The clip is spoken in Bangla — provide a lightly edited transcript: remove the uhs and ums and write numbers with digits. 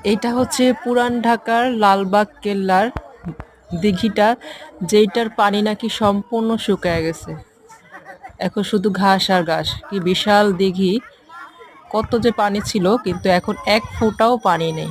এটা হচ্ছে পুরান ঢাকার লালবাগ কেল্লার দিঘিটা, যেইটার পানি নাকি সম্পূর্ণ শুকায় গেছে। এখন শুধু ঘাস আর ঘাস। কি বিশাল দিঘি! কত যে পানি ছিল, কিন্তু এখন এক ফোঁটাও পানি নেই।